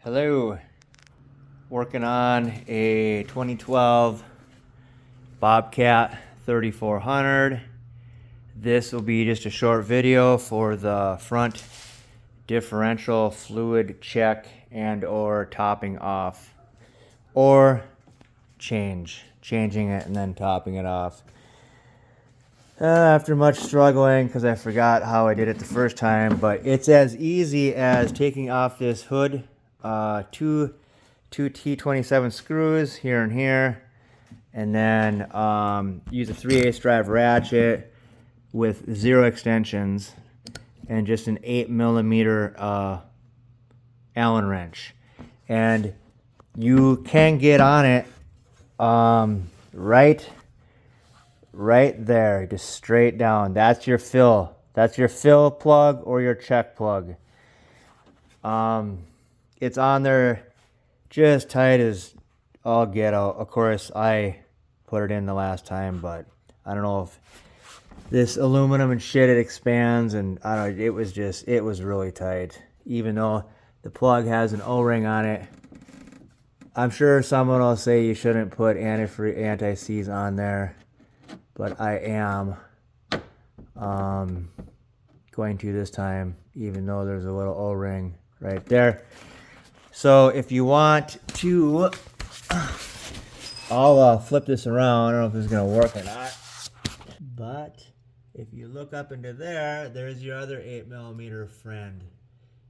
Hello, working on a 2012 Bobcat 3400. This will be just a short video for the front differential fluid check and or topping off, or changing it and then topping it off. After much struggling, because I forgot how I did it the first time, but it's as easy as taking off this hood, two T27 screws here and here, and then use a 3/8 drive ratchet with 0 extensions and just an 8mm Allen wrench, and you can get on it right there, just straight down. That's your fill. That's your fill plug or your check plug. It's on there just tight as all get out. Of course, I put it in the last time, but I don't know if this aluminum and shit, it expands, and I don't know, it was really tight. Even though the plug has an O-ring on it, I'm sure someone will say you shouldn't put anti-seize on there, but I am going to this time, even though there's a little O-ring right there. So if you want to, I'll flip this around. I don't know if this is going to work or not, but if you look up into there, there's your other 8mm friend.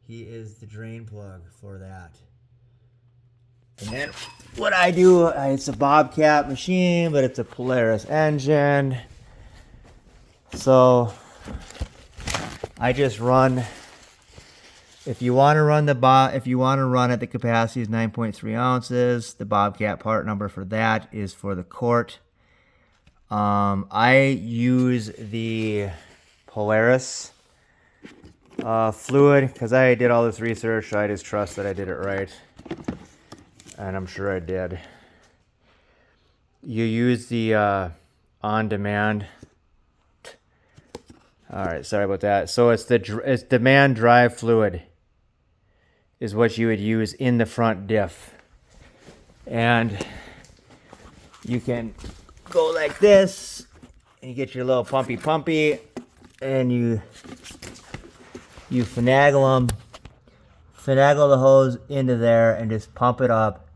He is the drain plug for that. And then what I do, it's a Bobcat machine, but it's a Polaris engine. So I just run. If you want to run it, the capacity is 9.3 ounces. The Bobcat part number for that is for the quart. I use the Polaris fluid because I did all this research. So I just trust that I did it right. And I'm sure I did. You use the on-demand. All right, sorry about that. So it's demand drive fluid is what you would use in the front diff. And you can go like this, and you get your little pumpy, and you finagle the hose into there and just pump it up.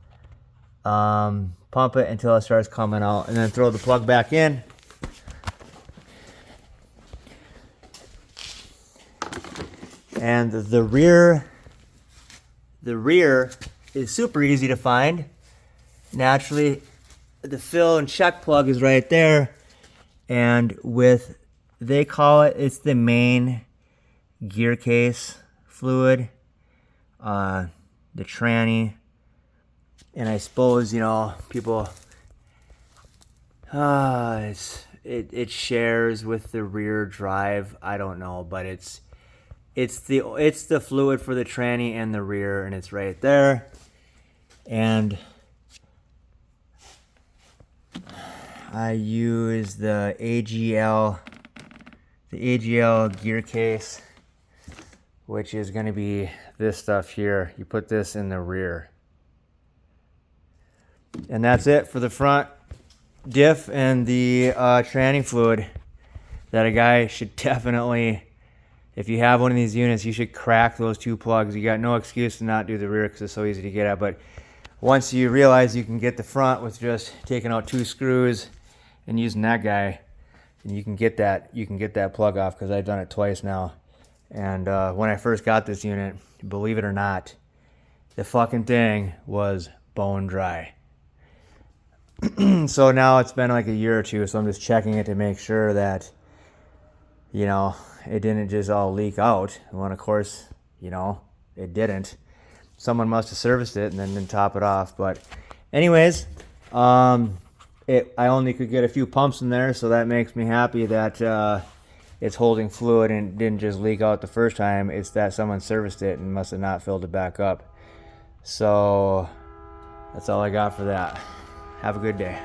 Pump it until it starts coming out, and then throw the plug back in. And the rear is super easy to find. Naturally, the fill and check plug is right there, and they call it's the main gear case fluid, the tranny. And I suppose, people, it shares with the rear drive. I don't know, but it's the fluid for the tranny and the rear, and it's right there. And I use the AGL gear case, which is going to be this stuff here. You put this in the rear. And that's it for the front diff and the tranny fluid that a guy should definitely, if you have one of these units, you should crack those two plugs. You got no excuse to not do the rear because it's so easy to get at. But once you realize you can get the front with just taking out 2 screws and using that guy, and you can get that plug off, because I've done it twice now. And when I first got this unit, believe it or not, the fucking thing was bone dry. So now it's been like a year or two, so I'm just checking it to make sure that, it didn't just all leak out. When, of course, it didn't. Someone must have serviced it and then didn't top it off. But anyways, I only could get a few pumps in there, so that makes me happy that it's holding fluid and didn't just leak out the first time. It's that someone serviced it and must have not filled it back up. So that's all I got for that. Have a good day.